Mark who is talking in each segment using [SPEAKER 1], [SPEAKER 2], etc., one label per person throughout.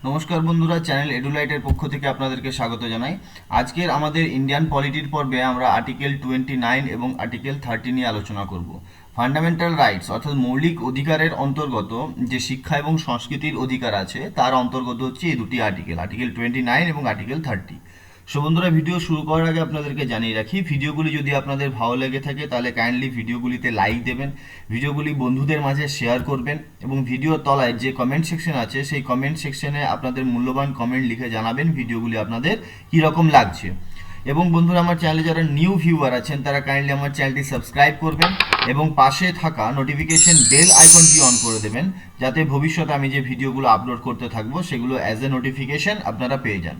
[SPEAKER 1] নমস্কার বন্ধুরা, চ্যানেল এডুলাইটের পক্ষ থেকে আপনাদেরকে স্বাগত জানাই। আজকের আমাদের ইন্ডিয়ান পলিটির পর্বে আমরা আর্টিকেল 29 এবং আর্টিকেল 30 নিয়ে আলোচনা করব। ফান্ডামেন্টাল রাইটস অর্থাৎ মৌলিক অধিকারের অন্তর্গত যে শিক্ষা এবং সংস্কৃতির অধিকার আছে তার অন্তর্গত হচ্ছে এই দুটি আর্টিকেল, আর্টিকেল 29 এবং আর্টিকেল 30। সো বন্ধুরা, ভিডিও শুরু করার আগে আপনাদেরকে জানিয়ে রাখি, ভিডিওগুলি যদি আপনাদের ভালো লেগে থাকে তাহলে কাইন্ডলি ভিডিওগুলিতে লাইক দেবেন, ভিডিওগুলি বন্ধুদের মাঝে শেয়ার করবেন এবং ভিডিওর তলায় যে কমেন্ট সেকশন আছে সেই কমেন্ট সেকশনে আপনাদের মূল্যবান কমেন্ট লিখে জানাবেন ভিডিওগুলি আপনাদের কীরকম লাগছে। এবং বন্ধুরা, আমার চ্যানেলে যারা নিউ ভিউয়ার আছেন তারা কাইন্ডলি আমার চ্যানেলটি সাবস্ক্রাইব করবেন এবং পাশে থাকা নোটিফিকেশন বেল আইকনটি অন করে দেবেন, যাতে ভবিষ্যতে আমি যে ভিডিওগুলো আপলোড করতে থাকবো সেগুলো অ্যাজ এ নোটিফিকেশন আপনারা পেয়ে যান।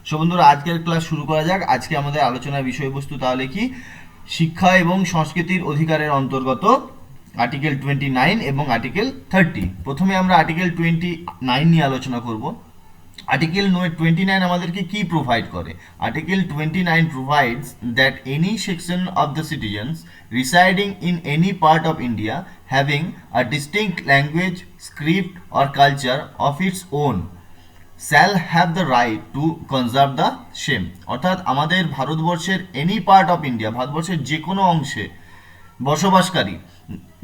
[SPEAKER 1] সো বন্ধুরা, আজকের ক্লাস শুরু করা যাক। আজকে আমাদের আলোচনার বিষয়বস্তু তাহলে কি, শিক্ষা এবং সংস্কৃতির অধিকারের অন্তর্গত আর্টিকেল 29 এবং আর্টিকেল 30। প্রথমে আমরা আর্টিকেল 29 নিয়ে আলোচনা করব। আর্টিকেল 29 আমাদেরকে কি প্রোভাইড করে? Article 29 provides that any section of the citizens residing in any part of India having a distinct language, script or culture of its own shall have the right to conserve the same। অর্থাৎ আমাদের ভারতবর্ষের any part of India, ভারতবর্ষের যে কোনো অংশে বসবাসকারী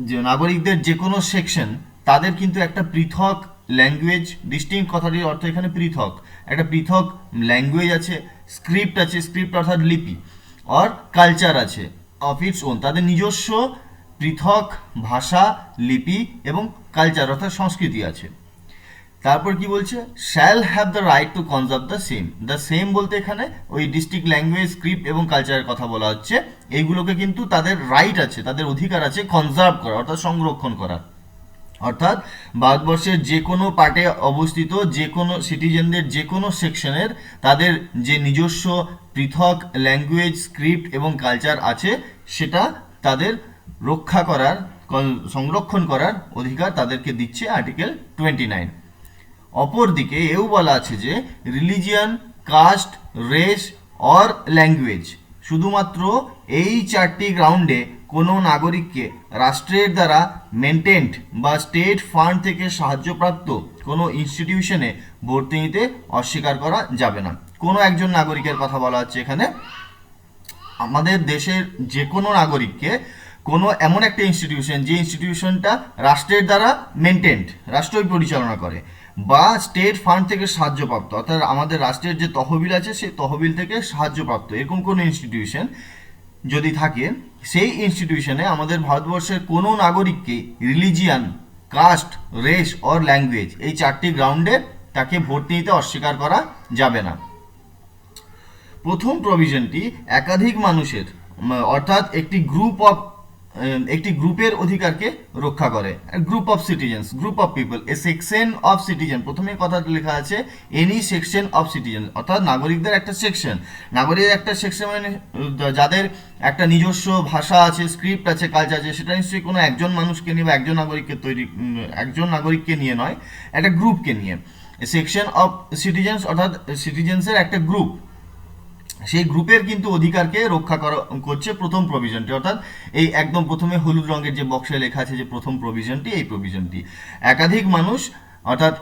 [SPEAKER 1] যে নাগরিকদের যে কোনো সেকশন, তাদের কিন্তু একটা পৃথক ল্যাঙ্গুয়েজ, ডিস্টিংক্ট কথাটির অর্থ এখানে পৃথক, একটা পৃথক ল্যাঙ্গুয়েজ আছে, স্ক্রিপ্ট আছে, স্ক্রিপ্ট অর্থাৎ লিপি, আর কালচার আছে অফ ইটস ওন, তাদের নিজস্ব পৃথক ভাষা, লিপি এবং কালচার অর্থাৎ সংস্কৃতি আছে। তারপর কি বলছে? Shall have the right to conserve the same বলতে এখানে ওই ডিস্ট্রিক্ট ল্যাঙ্গুয়েজ, স্ক্রিপ্ট এবং কালচারের কথা বলা হচ্ছে। এইগুলোকে কিন্তু তাদের রাইট আছে, তাদের অধিকার আছে কনজার্ভ করা অর্থাৎ সংরক্ষণ করা। অর্থাৎ ভারতবর্ষের যে কোনো পার্টে অবস্থিত যে কোনো সিটিজেনদের যে কোনো সেকশনের তাদের যে নিজস্ব পৃথক ল্যাঙ্গুয়েজ, স্ক্রিপ্ট এবং কালচার আছে সেটা তাদের রক্ষা করার, সংরক্ষণ করার অধিকার তাদেরকে দিচ্ছে আর্টিকেল 29। অপরদিকে এও বলা আছে যে religion, caste, race or language, শুধুমাত্র এই চারটি গ্রাউন্ডে কোনো নাগরিককে রাষ্ট্রের দ্বারা মেনটেন্ড বা স্টেট ফান্ড থেকে সাহায্যপ্রাপ্ত কোনো ইনস্টিটিউশনে ভর্তি নিতে অস্বীকার করা যাবে না। কোনো একজন নাগরিকের কথা বলা হচ্ছে এখানে, আমাদের দেশের যে কোনো নাগরিককে কোনো এমন একটা ইনস্টিটিউশন, যে ইনস্টিটিউশনটা রাষ্ট্রের দ্বারা মেনটেন্ড, রাষ্ট্রই পরিচালনা করে, বা স্টেট ফান্ড থেকে সাহায্যপ্রাপ্ত অর্থাৎ আমাদের রাষ্ট্রের যে তহবিল আছে সেই তহবিল থেকে সাহায্যপ্রাপ্ত, এরকম কোনো ইনস্টিটিউশন যদি থাকে, সেই ইনস্টিটিউশনে আমাদের ভারতবর্ষের কোনো নাগরিককে religion, caste, race or language এই চারটি গ্রাউন্ডে তাকে ভর্তি নিতে অস্বীকার করা যাবে না। প্রথম প্রভিশনটি একাধিক মানুষের অর্থাৎ একটি গ্রুপের অধিকারকে রক্ষা করে। Group of citizens, group of people, A section of citizen, প্রথমে কথা লেখা আছে এনি সেকশন অফ সিটিজেন, অর্থাৎ নাগরিকদের একটা সেকশন, নাগরিকের একটা সেকশন মানে যাদের একটা নিজস্ব ভাষা আছে, স্ক্রিপ্ট আছে, কালচার আছে, সেটা নিশ্চয়ই কোনো একজন মানুষকে নিয়ে বা একজন নাগরিককে নিয়ে নয়, একটা গ্রুপকে নিয়ে। সেকশন অফ সিটিজেন্স অর্থাৎ সিটিজেন্সের একটা গ্রুপ, সেই গ্রুপের কিন্তু অধিকারকে রক্ষা করছে প্রথম প্রভিশনটি। অর্থাৎ এই একদম প্রথমে হলুদ রঙের যে বক্সে লেখা আছে যে প্রথম প্রভিশনটি, এই প্রভিশনটি একাধিক মানুষ অর্থাৎ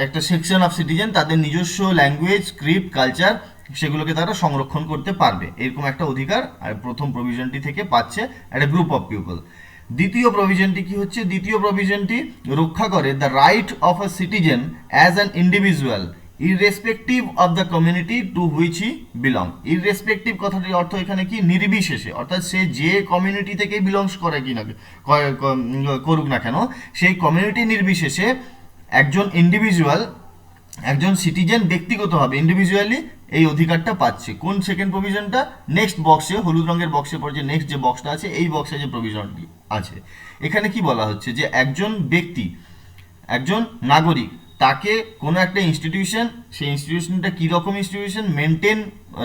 [SPEAKER 1] একটা সেকশন অফ সিটিজেন তাদের নিজস্ব ল্যাঙ্গুয়েজ, স্ক্রিপ্ট, কালচার সেগুলোকে তারা সংরক্ষণ করতে পারবে, এরকম একটা অধিকার প্রথম প্রভিশনটি থেকে পাচ্ছে একটা গ্রুপ অফ পিপল। দ্বিতীয় প্রভিশনটি কি হচ্ছে? দ্বিতীয় প্রভিশনটি রক্ষা করে the right of a citizen as an individual irrespective of the community two which he belong. Irrespective কথাটির অর্থ এখানে কি? নির্বিশেষে, অর্থাৎ সে যে কমিউনিটি থেকে বিলংস করে কি না করুক না কেন, সেই কমিউনিটি নির্বিশেষে একজন ইন্ডিভিজুয়াল, একজন সিটিজেন ব্যক্তিগতভাবে ইন্ডিভিজুয়ালি এই অধিকারটা পাচ্ছে। কোন সেকেন্ড প্রভিশনটা? নেক্সট বক্সে, হলুদ রঙের বক্সের পর যে নেক্সট যে বক্সটা আছে এই বক্সে যে প্রভিশনটি আছে, এখানে কি বলা হচ্ছে যে একজন ব্যক্তি, একজন নাগরিক, তাকে কোনো একটা ইনস্টিটিউশন, সেই ইনস্টিটিউশনটা কীরকম ইনস্টিটিউশন, মেনটেন,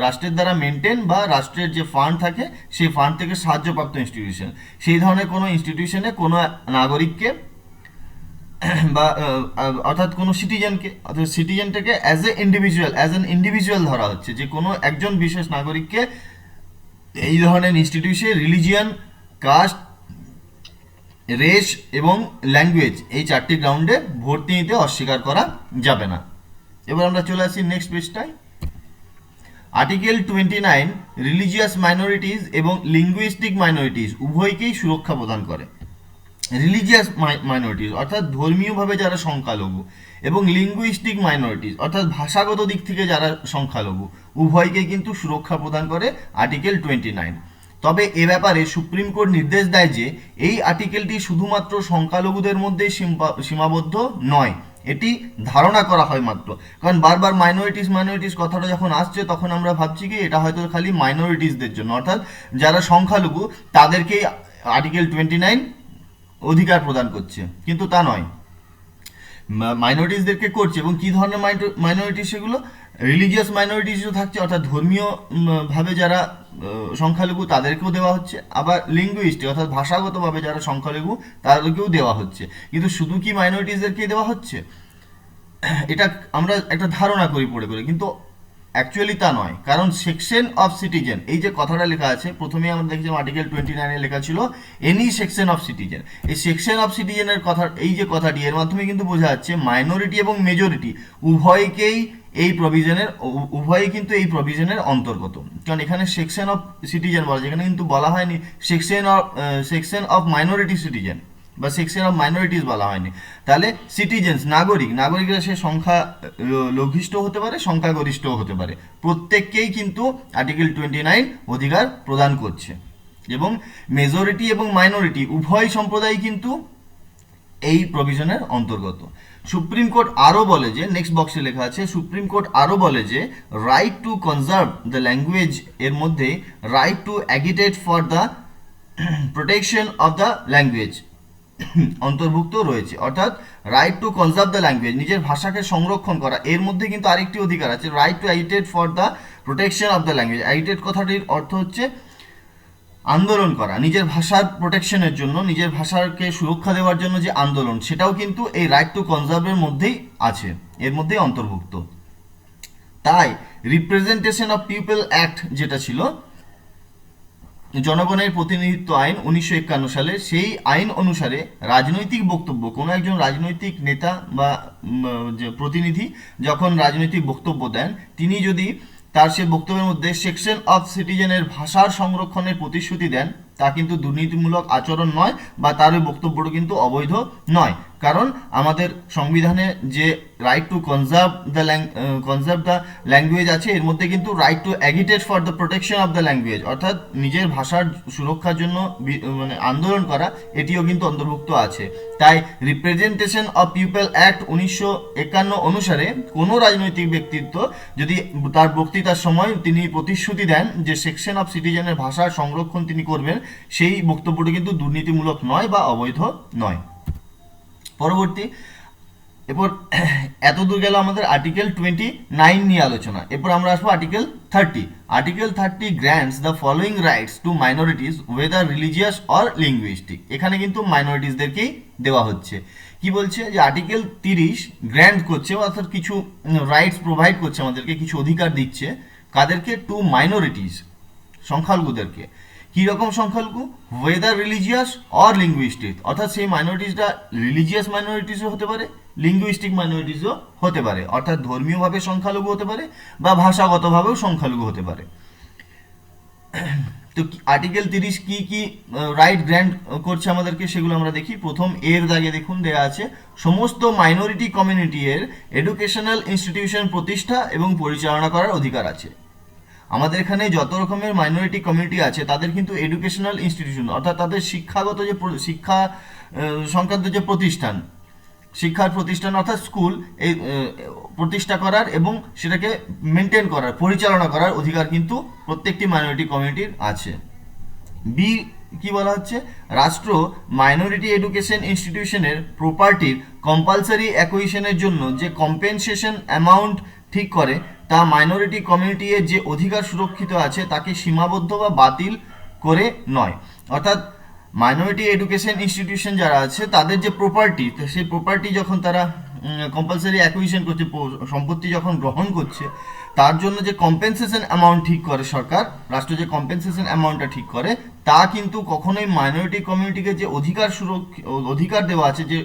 [SPEAKER 1] রাষ্ট্রের দ্বারা মেনটেন বা রাষ্ট্রের যে ফান্ড থাকে সেই ফান্ড থেকে সাহায্যপ্রাপ্ত ইনস্টিটিউশন, সেই ধরনের কোনো ইনস্টিটিউশনে কোনো নাগরিককে বা অর্থাৎ কোনো সিটিজেনকে, অর্থাৎ সিটিজেনটাকে অ্যাজ অ্যান ইন্ডিভিজুয়াল ধরা হচ্ছে, যে কোনো একজন বিশেষ নাগরিককে এই ধরনের ইনস্টিটিউশনে রিলিজিয়ান, কাস্ট, রেস এবং ল্যাঙ্গুয়েজ এই চারটি গ্রাউন্ডে ভর্তি নিতে অস্বীকার করা যাবে না। এবার আমরা চলে আসি নেক্সট পেজটায়। আর্টিকেল 29 রিলিজিয়াস মাইনরিটিজ এবং লিঙ্গুইস্টিক মাইনরিটিজ উভয়কেই সুরক্ষা প্রদান করে। রিলিজিয়াস মাইনরিটিজ অর্থাৎ ধর্মীয়ভাবে যারা সংখ্যালঘু এবং লিঙ্গুইস্টিক মাইনরিটিজ অর্থাৎ ভাষাগত দিক থেকে যারা সংখ্যালঘু উভয়কে কিন্তু সুরক্ষা প্রদান করে আর্টিকেল 29। তবে এ ব্যাপারে সুপ্রিম কোর্ট নির্দেশ দেয় যে এই আর্টিকেলটি শুধুমাত্র সংখ্যালঘুদের মধ্যেই সীমাবদ্ধ নয়, এটি ধারণা করা হয় মাত্র। কারণ বারবার মাইনরিটিস কথাটা যখন আসছে তখন আমরা ভাবছি কি এটা হয়তো খালি মাইনরিটিসদের জন্য, অর্থাৎ যারা সংখ্যালঘু তাদেরকেই আর্টিকেল 29 অধিকার প্রদান করছে, কিন্তু তা নয়, মাইনরিটিসদেরকে করছে। এবং কি ধরনের মাইনরিটিস সেগুলো? রিলিজিয়াস মাইনরিটিসও থাকছে, অর্থাৎ ধর্মীয় ভাবে যারা সংখ্যালঘু তাদেরকেও দেওয়া হচ্ছে, আবার লিঙ্গুইস্টিক অর্থাৎ ভাষাগতভাবে যারা সংখ্যালঘু তাদেরকেও দেওয়া হচ্ছে। কিন্তু শুধু কি মাইনরিটিসদেরকেই দেওয়া হচ্ছে এটা আমরা একটা ধারণা করি পড়ে করে, কিন্তু অ্যাকচুয়ালি তা নয়। কারণ সেকশন অফ সিটিজেন এই যে কথাটা লেখা আছে, প্রথমে আমরা দেখছিলাম আর্টিকেল 29 লেখা ছিল এনি সেকশন অফ সিটিজেন। এই সেকশন অফ সিটিজেনের কথা, এই যে কথাটি এর মাধ্যমে কিন্তু বোঝা যাচ্ছে মাইনরিটি এবং মেজরিটি উভয়কেই উভয়ই কিন্তু এই প্রভিশনের অন্তর্গত। কারণ এখানে সেকশন অফ সিটিজেন বলা যায়, এখানে কিন্তু বলা হয়নি সেকশন অফ মাইনরিটি সিটিজেন বা সেকশন অফ মাইনরিটিস বলা হয়নি। তাহলে সিটিজেন্স নাগরিকরা সে সংখ্যা লঘিষ্ঠ হতে পারে, সংখ্যাগরিষ্ঠও হতে পারে, প্রত্যেককেই কিন্তু আর্টিকেল 29 অধিকার প্রদান করছে। এবং মেজরিটি এবং মাইনরিটি উভয় সম্প্রদায় কিন্তু এই প্রভিশনের অন্তর্গত। সুপ্রিম কোর্ট আরও বলে যে, নেক্সট বক্সে লেখা আছে, সুপ্রিম কোর্ট আরও বলে যে right to conserve the language এর মধ্যে right to agitate for the protection of the language অন্তর্ভুক্ত রয়েছে। অর্থাৎ right to conserve the language, নিজের ভাষাকে সংরক্ষণ করা, এর মধ্যে কিন্তু আরেকটি অধিকার আছে, right to agitate for the protection of the language. Agitate কথাটির অর্থ হচ্ছে আন্দোলন করা, নিজের ভাষার প্রোটেকশনের জন্য, নিজের ভাষাকে সুরক্ষা দেওয়ার জন্য যে আন্দোলন, সেটাও কিন্তু এই রাইট টু কনজার্ভের মধ্যেই আছে, এর মধ্যেই অন্তর্ভুক্ত। তাই রিপ্রেজেন্টেশন অফ পিপল অ্যাক্ট যেটা ছিল জনগণের প্রতিনিধিত্ব আইন 1951 সালে, সেই আইন অনুসারে রাজনৈতিক বক্তব্য, কোনো একজন রাজনৈতিক নেতা বা যে প্রতিনিধি যখন রাজনৈতিক বক্তব্য দেন, তিনি যদি তার সে বক্তব্যের মধ্যে সেকশন অফ সিটিজেনের ভাষার সংরক্ষণের প্রতিশ্রুতি দেন, তা কিন্তু দুর্নীতিমূলক আচরণ নয় বা তার ওই বক্তব্যটা কিন্তু অবৈধ নয়। কারণ আমাদের সংবিধানে যে right to conserve the language আছে, এর মধ্যে কিন্তু right to agitate for the protection of the language অর্থাৎ নিজের ভাষার সুরক্ষার জন্য মানে আন্দোলন করা, এটিও কিন্তু অন্তর্ভুক্ত আছে। তাই রিপ্রেজেন্টেশন অফ পিপল অ্যাক্ট 1951 অনুসারে কোনো রাজনৈতিক ব্যক্তিত্ব যদি তার বক্তৃতার সময় তিনি প্রতিশ্রুতি দেন যে সেকশন অফ সিটিজেনের ভাষার সংরক্ষণ তিনি করবেন, সেই বক্তব্যটি কিন্তু দুর্নীতিমূলক নয় বা অবৈধ নয়। পরবর্তী, এরপর এতদূর গেল আমাদের আর্টিকেল 29 নিয়ে আলোচনা। এরপর আমরা আসবো article 30। Article 30 grants the following rights to minorities weather religious or linguistic. এখানে কিন্তু মাইনরিটিসদেরকেই দেওয়া হচ্ছে। কি বলছে যে আর্টিকেল 30 গ্র্যান্ট করছে, অর্থাৎ কিছু রাইটস প্রোভাইড করছে আমাদেরকে, কিছু অধিকার দিচ্ছে, কাদেরকে? টু মাইনরিটিস, সংখ্যালঘুদেরকে। কি রকম সংখ্যালঘু? ওয়েদার রিলিজিয়াস অর লিঙ্গুইস্টিক, অর্থাৎ সেই মাইনরিটিসটা রিলিজিয়াস মাইনরিটিসও হতে পারে, লিঙ্গুইস্টিক মাইনরিটিসও হতে পারে, অর্থাৎ ধর্মীয়ভাবে সংখ্যালঘু হতে পারে বা ভাষাগতভাবেও সংখ্যালঘু হতে পারে। তো আর্টিকেল 30 কি কি রাইট গ্র্যান্ট করছে আমাদেরকে সেগুলো আমরা দেখি। প্রথম এর দাগে দেখুন দেয়া আছে, সমস্ত মাইনরিটি কমিউনিটি এর এডুকেশনাল ইনস্টিটিউশন প্রতিষ্ঠা এবং পরিচালনা করার অধিকার আছে। আমাদের এখানে যত রকমের মাইনরিটি কমিউনিটি আছে তাদের কিন্তু এডুকেশনাল ইনস্টিটিউশন অর্থাৎ তাদের শিক্ষাগত যে শিক্ষা সংক্রান্ত যে প্রতিষ্ঠান, শিক্ষার প্রতিষ্ঠান অর্থাৎ স্কুল, এই প্রতিষ্ঠা করার এবং সেটাকে মেনটেন করার, পরিচালনা করার অধিকার কিন্তু প্রত্যেকটি মাইনরিটি কমিউনিটির আছে। বি কি বলা হচ্ছে, রাষ্ট্র মাইনরিটি এডুকেশন ইনস্টিটিউশনের প্রপার্টির কম্পালসারি অ্যাকুইশনের জন্য যে কম্পেনসেশন অ্যামাউন্ট ঠিক করে, তা মাইনরিটি কমিউনিটি এর যে অধিকার সুরক্ষিত আছে তাকে সীমাবদ্ধ বা বাতিল করে নয়। অর্থাৎ মাইনরিটি এডুকেশন ইনস্টিটিউশন যারা আছে তাদের যে প্রপার্টি, সেই প্রপার্টি যখন তারা কম্পালসারি অ্যাকুইশন করছে, সম্পত্তি যখন গ্রহণ করছে, তার জন্য যে কম্পেনসেশন অ্যামাউন্ট ঠিক করে সরকার, রাষ্ট্র যে কম্পেনসেশন অ্যামাউন্টটা ঠিক করে, তা কিন্তু কখনোই মাইনরিটি কমিউনিটিকে যে অধিকার দেওয়া আছে, যে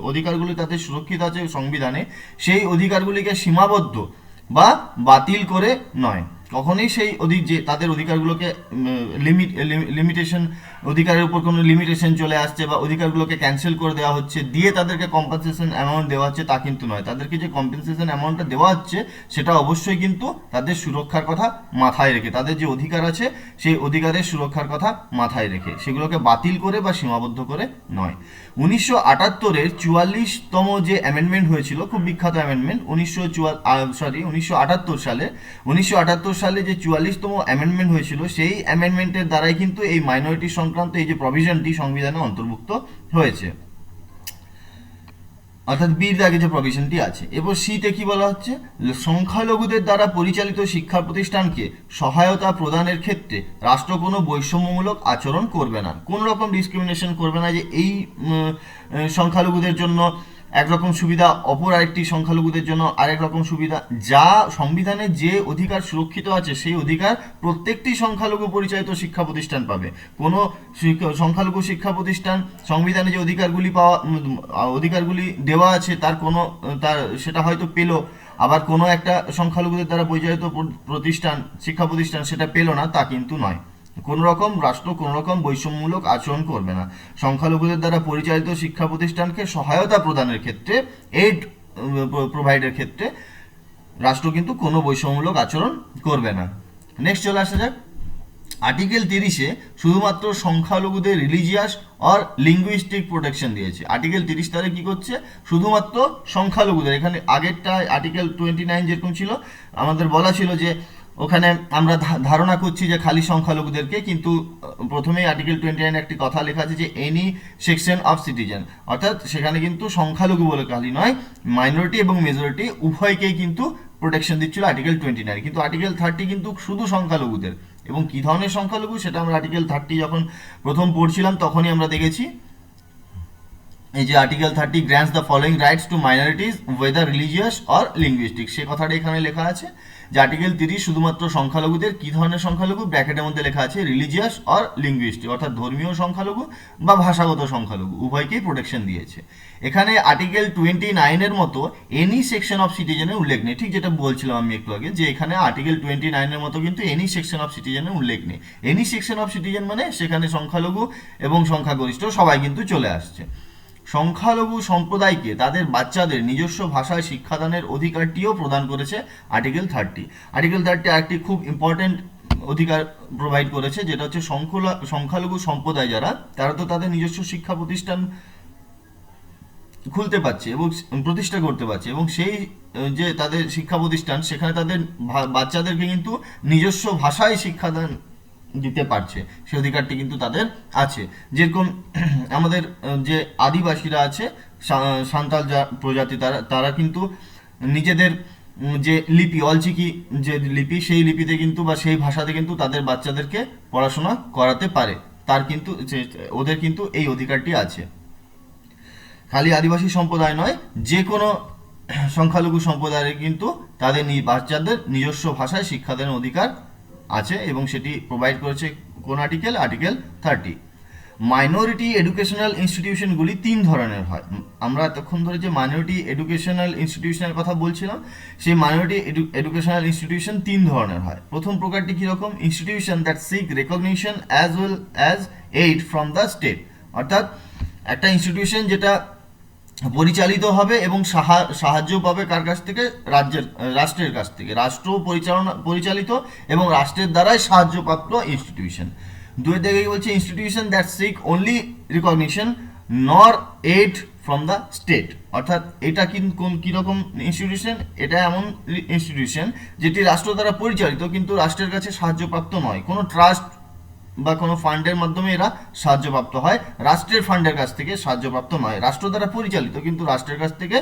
[SPEAKER 1] অধিকারগুলি তাদের সুরক্ষিত আছে সংবিধানে, সেই অধিকারগুলিকে সীমাবদ্ধ বা বাতিল করে নয়। কখনোই সেই যে তাদের অধিকারগুলোকে লিমিটেশন, অধিকারের উপর কোনো লিমিটেশন চলে আসছে বা অধিকারগুলোকে ক্যান্সেল করে দেওয়া হচ্ছে, দিয়ে তাদেরকে কম্পেনসেশন অ্যামাউন্ট দেওয়া হচ্ছে, তা কিন্তু নয়। তাদেরকে যে কম্পেনসেশন অ্যামাউন্টটা দেওয়া হচ্ছে সেটা অবশ্যই কিন্তু তাদের সুরক্ষার কথা মাথায় রেখে, তাদের যে অধিকার আছে সেই অধিকারের সুরক্ষার কথা মাথায় রেখে, সেগুলোকে বাতিল করে বা সীমাবদ্ধ করে নয়। 1978-এর 44তম যে অ্যামেন্ডমেন্ট হয়েছিল, খুব বিখ্যাত অ্যামেন্ডমেন্ট, 1978 সালে যে 44তম অ্যামেন্ডমেন্ট হয়েছিল, সেই অ্যামেন্ডমেন্টের দ্বারাই কিন্তু এই মাইনরিটি সংক্রান্ত এই যে প্রভিশনটি সংবিধানে অন্তর্ভুক্ত হয়েছে, অর্থাৎ বির দাগে যে প্রভিশনটি আছে। এবার সিতে কি বলা হচ্ছে, সংখ্যালঘুদের দ্বারা পরিচালিত শিক্ষা প্রতিষ্ঠানকে সহায়তা প্রদানের ক্ষেত্রে রাষ্ট্র কোনো বৈষম্যমূলক আচরণ করবে না, কোনো রকম ডিসক্রিমিনেশন করবে না, যে এই সংখ্যালঘুদের জন্য একরকম সুবিধা, অপর আরেকটি সংখ্যালঘুদের জন্য আরেক রকম সুবিধা। যা সংবিধানে যে অধিকার সুরক্ষিত আছে সেই অধিকার প্রত্যেকটি সংখ্যালঘু পরিচালিত শিক্ষা প্রতিষ্ঠান পাবে। কোনো সংখ্যালঘু শিক্ষা প্রতিষ্ঠান সংবিধানে যে অধিকারগুলি দেওয়া আছে তার সেটা হয়তো পেল, আবার কোনো একটা সংখ্যালঘুদের দ্বারা পরিচালিত শিক্ষা প্রতিষ্ঠান সেটা পেল না, তা কিন্তু নয়। কোন রকম রাষ্ট্র কোন রকম বৈষম্যমূলক আচরণ করবে না। সংখ্যালঘুদের দ্বারা পরিচালিত শিক্ষা প্রতিষ্ঠানকে সহায়তা প্রদানের ক্ষেত্রে, এইড প্রোভাইডের ক্ষেত্রে রাষ্ট্র কিন্তু কোনো বৈষম্যমূলক আচরণ করবে না। নেক্সট চলে আসা যাক, আর্টিকেল 30-এ শুধুমাত্র সংখ্যালঘুদের রিলিজিয়াস আর লিঙ্গুইস্টিক প্রোটেকশন দিয়েছে। আর্টিকেল 30 তারে কি করছে, শুধুমাত্র সংখ্যালঘুদের, এখানে আগেরটা আর্টিকেল 29 যেরকম ছিল, আমাদের বলা ছিল যে ওখানে আমরা ধারণা করছি যে খালি সংখ্যালঘুদেরকে, কিন্তু প্রথমেই আর্টিকেল 29 একটি কথা লেখা আছে যে এনি সেকশন অফ সিটিজেন, অর্থাৎ সেখানে কিন্তু সংখ্যালঘু বলে খালি নয়, মাইনরিটি এবং মেজরিটি উভয়কেই কিন্তু প্রোটেকশন দিচ্ছিল আর্টিকেল 29। কিন্তু আর্টিকেল 30 কিন্তু শুধু সংখ্যালঘুদের, এবং কি ধরনের সংখ্যালঘু সেটা আমরা আর্টিকেল 30 যখন প্রথম পড়ছিলাম তখনই আমরা দেখেছি। এই যে article 30 grants the following rights to minorities whether religious or linguistic, সে কথাটা এখানে লেখা আছে যে আর্টিকেল 30 শুধুমাত্র সংখ্যালঘুদের, কি ধরনের সংখ্যালঘু, ব্র্যাকেটের মধ্যে লেখা আছে রিলিজিয়াস অর লিঙ্গুইস্টিক, অর্থাৎ ধর্মীয় সংখ্যালঘু বা ভাষাগত সংখ্যালঘু উভয়কেই প্রোটেকশন দিয়েছে। এখানে আর্টিকেল 29-এর মতো এনি সেকশন অফ সিটিজেনের উল্লেখ নেই, ঠিক যেটা বলছিলাম আমি একটু আগে, যে এখানে আর্টিকেল 29-এর মতো কিন্তু এনি সেকশন অফ সিটিজেনের উল্লেখ নেই। এনি সেকশন অফ সিটিজেন মানে সেখানে সংখ্যালঘু এবং সংখ্যাগরিষ্ঠ সবাই কিন্তু চলে আসছে। সংখ্যালঘু সম্প্রদায়কে তাদের বাচ্চাদের নিজস্ব ভাষায় শিক্ষাদানের অধিকারটিও প্রদান করেছে আর্টিকেল 30। আর্টিকেল 30 আরেকটি খুব ইম্পর্টেন্ট অধিকার প্রোভাইড করেছে, যেটা হচ্ছে সংখ্যালঘু সম্প্রদায় যারা, তারা তো তাদের নিজস্ব শিক্ষা প্রতিষ্ঠান খুলতে পারছে এবং প্রতিষ্ঠা করতে পারছে, এবং সেই যে তাদের শিক্ষা প্রতিষ্ঠান সেখানে তাদের বাচ্চাদেরকে কিন্তু নিজস্ব ভাষায় শিক্ষাদান দিতে পারছে, সেই অধিকারটি কিন্তু তাদের আছে। যেরকম আমাদের যে আদিবাসীরা আছে, সাঁওতাল প্রজাতি, তারা কিন্তু নিজেদের যে লিপি, অলচিকি যে লিপি, সেই লিপিতে কিন্তু বা সেই ভাষাতে কিন্তু তাদের বাচ্চাদেরকে পড়াশোনা করাতে পারে, তার কিন্তু ওদের কিন্তু এই অধিকারটি আছে। খালি আদিবাসী সম্প্রদায় নয়, যে কোনো সংখ্যালঘু সম্প্রদায়ের কিন্তু তাদের বাচ্চাদের নিজস্ব ভাষায় শিক্ষাদানের অধিকার আছে, এবং সেটি প্রোভাইড করেছে কোন আর্টিকেল, আর্টিকেল 30। মাইনরিটি এডুকেশনাল ইনস্টিটিউশনগুলি 3 ধরনের হয়। আমরা এতক্ষণ ধরে যে মাইনরিটি এডুকেশনাল ইনস্টিটিউশনের কথা বলছিলাম, সেই মাইনরিটি এডুকেশনাল ইনস্টিটিউশন 3 ধরনের হয়। প্রথম প্রকারটি কীরকম, institution that seek recognition as well as aid from the state, অর্থাৎ একটা ইনস্টিটিউশন যেটা পরিচালিত হবে এবং সাহায্য পাবে কার কাছ থেকে, রাষ্ট্রের কাছ থেকে, রাষ্ট্র পরিচালিত এবং রাষ্ট্রের দ্বারাই সাহায্যপ্রাপ্ত ইনস্টিটিউশন। দুই দিকে বলছে institution that seek only recognition nor aid from the state, অর্থাৎ এটা কিরকম ইনস্টিটিউশন, এটা এমন ইনস্টিটিউশন যেটি রাষ্ট্র দ্বারা পরিচালিত কিন্তু রাষ্ট্রের কাছে সাহায্যপ্রাপ্ত নয়, কোনো ট্রাস্ট বা কোনো ফান্ডের মাধ্যমে এরা সাহায্যপ্রাপ্ত হয়, রাষ্ট্রের ফান্ডের কাছ থেকে সাহায্যপ্রাপ্ত নয়, রাষ্ট্র দ্বারা পরিচালিত কিন্তু রাষ্ট্রের কাছ থেকে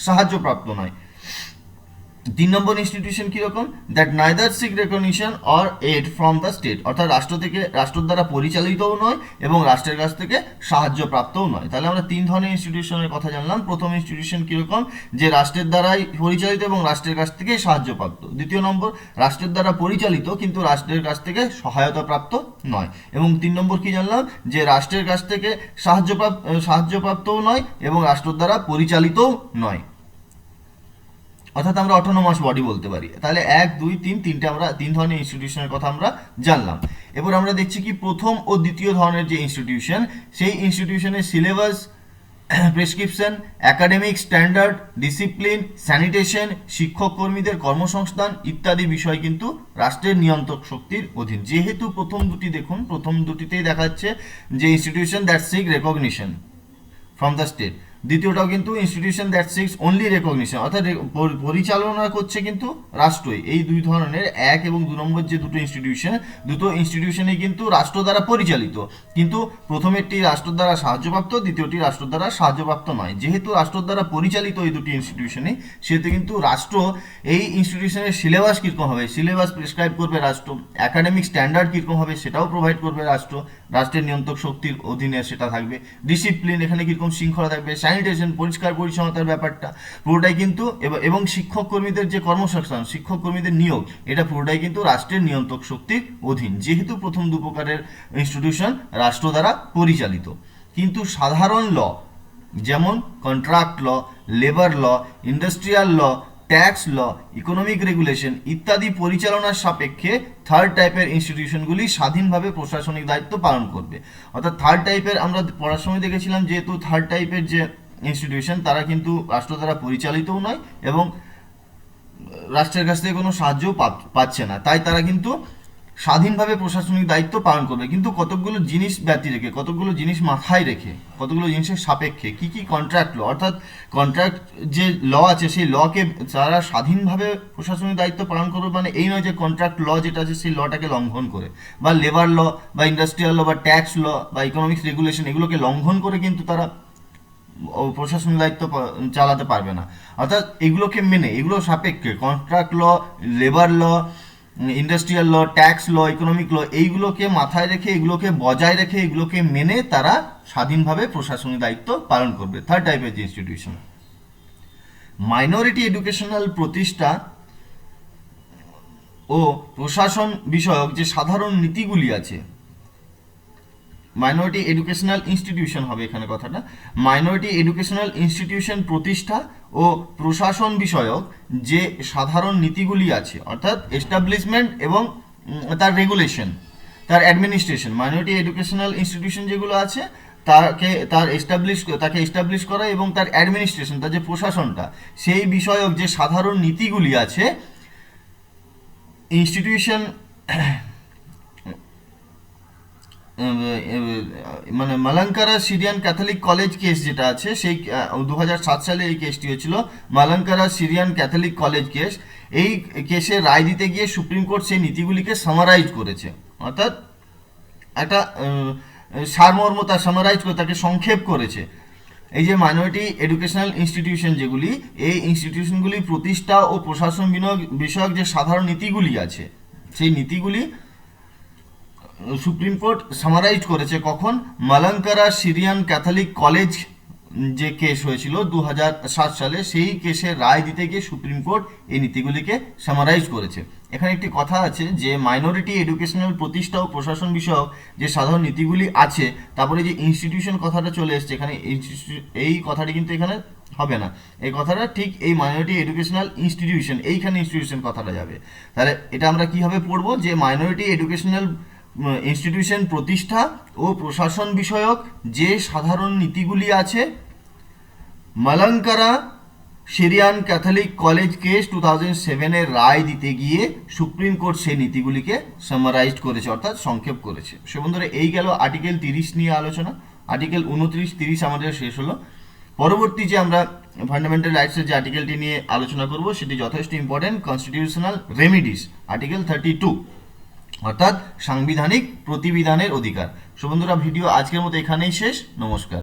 [SPEAKER 1] সাহায্যপ্রাপ্ত নয়। তিন নম্বর ইনস্টিটিউশন কিরকম, that neither seek recognition or aid from the state, অর্থাৎ রাষ্ট্র দ্বারা পরিচালিতও নয় এবং রাষ্ট্রের কাছ থেকে সাহায্য প্রাপ্তও নয়। তাহলে আমরা তিন ধরনের ইনস্টিটিউশনের কথা জানলাম। প্রথম ইনস্টিটিউশন কিরকম, যে রাষ্ট্রের দ্বারাই পরিচালিত এবং রাষ্ট্রের কাছ থেকে সাহায্য প্রাপ্ত। দ্বিতীয় নম্বর, রাষ্ট্রের দ্বারা পরিচালিত কিন্তু রাষ্ট্রের কাছ থেকে সহায়তা প্রাপ্ত নয়। এবং তিন নম্বর কি জানলাম, যে রাষ্ট্রের কাছ থেকে সাহায্যপ্রাপ্তও নয় এবং রাষ্ট্র দ্বারা পরিচালিতও নয়, অর্থাৎ আমরা অটোনোমাস বডি বলতে পারি। তাহলে 1 2 3 তিনটে আমরা তিন ধরনের ইনস্টিটিউশনের কথা আমরা জানলাম। এবার আমরা দেখছি কি প্রথম ও দ্বিতীয় ধরনের যে ইনস্টিটিউশন, সেই ইনস্টিটিউশনের syllabus, prescription, academic standard, discipline, sanitation, শিক্ষক কর্মীদের কর্মসংস্থান ইত্যাদি বিষয় কিন্তু রাষ্ট্রের নিয়ন্ত্রক শক্তির অধীন। যেহেতু প্রথম দুটি দেখুন, প্রথম দুটিতেই দেখাচ্ছে যে institution that seek recognition from the state, দ্বিতীয়টাও কিন্তু institution that seeks only recognition, অর্থাৎ পরিচালনা করছে কিন্তু রাষ্ট্রই। এই দুই ধরনের 1 এবং 2 নম্বর যে দুটো ইনস্টিটিউশনই কিন্তু রাষ্ট্র দ্বারা পরিচালিত, কিন্তু প্রথমেরটি রাষ্ট্র দ্বারা সাহায্যপ্রাপ্ত, দ্বিতীয়টি রাষ্ট্র দ্বারা সাহায্যপ্রাপ্ত নয়। যেহেতু রাষ্ট্র দ্বারা পরিচালিত এই দুটি ইনস্টিটিউশনই, সেহেতু কিন্তু রাষ্ট্র এই ইনস্টিটিউশনের সিলেবাস কীরকম হবে, সিলেবাস প্রেসক্রাইব করবে রাষ্ট্র, একাডেমিক স্ট্যান্ডার্ড কীরকম হবে সেটাও প্রোভাইড করবে রাষ্ট্র, রাষ্ট্রের নিয়ন্ত্রক শক্তির অধীনে সেটা থাকবে। ডিসিপ্লিন, এখানে কীরকম শৃঙ্খলা থাকবে, স্যানিটেশন, পরিষ্কার পরিচ্ছন্নতার ব্যাপারটা পুরোটাই কিন্তু, এবং শিক্ষক কর্মীদের যে কর্মসংস্থান, শিক্ষক কর্মীদের নিয়োগ, এটা পুরোটাই কিন্তু রাষ্ট্রের নিয়ন্ত্রক শক্তির অধীন, যেহেতু প্রথম দু প্রকারের ইনস্টিটিউশন রাষ্ট্র দ্বারা পরিচালিত। কিন্তু সাধারণ ল, যেমন contract law, labour law, industrial law, tax law, economic regulation ইত্যাদি পরিচালনার সাপেক্ষে থার্ড টাইপের ইনস্টিটিউশনগুলি স্বাধীনভাবে প্রশাসনিক দায়িত্ব পালন করবে। অর্থাৎ থার্ড টাইপের আমরা পড়ার সময় দেখেছিলাম, যেহেতু থার্ড টাইপের যে ইনস্টিটিউশন তারা কিন্তু রাষ্ট্র দ্বারা পরিচালিতও নয় এবং রাষ্ট্রের কাছ থেকে কোনো সাহায্যও পাচ্ছে না, তাই তারা কিন্তু স্বাধীনভাবে প্রশাসনিক দায়িত্ব পালন করবে, কিন্তু কতকগুলো জিনিস ব্যতি রেখে, কতকগুলো জিনিস মাথায় রেখে, কতগুলো জিনিসের সাপেক্ষে। কি কি, কন্ট্রাক্ট ল, অর্থাৎ কন্ট্রাক্ট যে ল আছে সেই লকে তারা স্বাধীনভাবে প্রশাসনিক দায়িত্ব পালন করবে, মানে এই নয় যে কন্ট্রাক্ট ল যেটা আছে সেই লটাকে লঙ্ঘন করে, বা লেবার ল বা ইন্ডাস্ট্রিয়াল ল বা ট্যাক্স ল বা ইকোনমিক্স রেগুলেশন এগুলোকে লঙ্ঘন করে কিন্তু তারা প্রশাসনিক দায়িত্ব চালাতে পারবে না। অর্থাৎ এগুলোকে মেনে, এগুলো সাপেক্ষে, contract law, labour law, industrial law, tax law, economic law, এইগুলোকে মাথায় রেখে, এগুলোকে বজায় রেখে, এগুলোকে মেনে তারা স্বাধীনভাবে প্রশাসনিক দায়িত্ব পালন করবে। থার্ড টাইপের যে ইনস্টিটিউশন। মাইনরিটি এডুকেশনাল প্রতিষ্ঠা ও প্রশাসন বিষয়ক যে সাধারণ নীতিগুলি আছে, মাইনরিটি এডুকেশনাল ইনস্টিটিউশন হবে এখানে কথাটা, মাইনরিটি এডুকেশনাল ইনস্টিটিউশন প্রতিষ্ঠা ও প্রশাসন বিষয়ক যে সাধারণ নীতিগুলি আছে, অর্থাৎ এস্টাবলিশমেন্ট এবং তার রেগুলেশন, তার অ্যাডমিনিস্ট্রেশন, মাইনরিটি এডুকেশনাল ইনস্টিটিউশন যেগুলো আছে তাকে এস্টাবলিশ করা এবং তার অ্যাডমিনিস্ট্রেশন, তার যে প্রশাসনটা, সেই বিষয়ক যে সাধারণ নীতিগুলি আছে, ইনস্টিটিউশন মানে মালাঙ্কারা সিরিয়ান ক্যাথলিক কলেজ কেস যেটা আছে, সেই 2007 সালে এই কেসটি হয়েছিল, মালাঙ্কারা সিরিয়ান ক্যাথলিক কলেজ কেস। এই কেসে রায় দিতে গিয়ে সুপ্রিম কোর্ট সেই নীতিগুলিকে সামারাইজ করেছে, অর্থাৎ একটা সারমর্ম তার সামারাইজ করে, তাকে সংক্ষেপ করেছে। এই যে মাইনরিটি এডুকেশনাল ইনস্টিটিউশন যেগুলি, এই ইনস্টিটিউশনগুলি প্রতিষ্ঠা ও প্রশাসন বিষয়ক যে সাধারণ নীতিগুলি আছে, সেই নীতিগুলি সুপ্রিম কোর্ট সামারাইজ করেছে কখন, মালাঙ্কারা সিরিয়ান ক্যাথলিক কলেজ যে কেস হয়েছিল 2007 সালে, সেই কেসের রায় দিতে গিয়ে সুপ্রিম কোর্ট এই নীতিগুলিকে সামারাইজ করেছে। এখানে একটি কথা আছে যে মাইনরিটি এডুকেশনাল প্রতিষ্ঠা ও প্রশাসন বিষয়ক যে সাধারণ নীতিগুলি আছে, তারপরে যে ইনস্টিটিউশন কথাটা চলে এসছে এখানে, এই কথাটি কিন্তু এখানে হবে না, এই কথাটা ঠিক এই মাইনরিটি এডুকেশনাল ইনস্টিটিউশন, এইখানে ইনস্টিটিউশন কথাটা যাবে। তাহলে এটা আমরা কিভাবে পড়বো, যে মাইনরিটি এডুকেশনাল ইনস্টিটিউশন প্রতিষ্ঠা ও প্রশাসন বিষয়ক যে সাধারণ নীতিগুলি আছে, মালাঙ্কারা সিরিয়ান ক্যাথলিক কলেজ কেস 2007-এর রায় দিতে গিয়ে সুপ্রিম কোর্ট সেই নীতিগুলিকে সামারাইজ করেছে, অর্থাৎ সংক্ষেপ করেছে। সে বন্ধুরা, এই গেল আর্টিকেল 30 নিয়ে আলোচনা। আর্টিকেল 29-30 আমাদের শেষ হলো। পরবর্তী যে আমরা ফান্ডামেন্টাল রাইটসের যে আর্টিকেলটি নিয়ে আলোচনা করব সেটি যথেষ্ট ইম্পর্টেন্ট, কনস্টিটিউশনাল রেমিডিস, আর্টিকেল 32, অর্থাৎ সাংবিধানিক প্রতিবিধানের অধিকার। সো বন্ধুরা, ভিডিও আজকের মতো এখানেই শেষ। নমস্কার।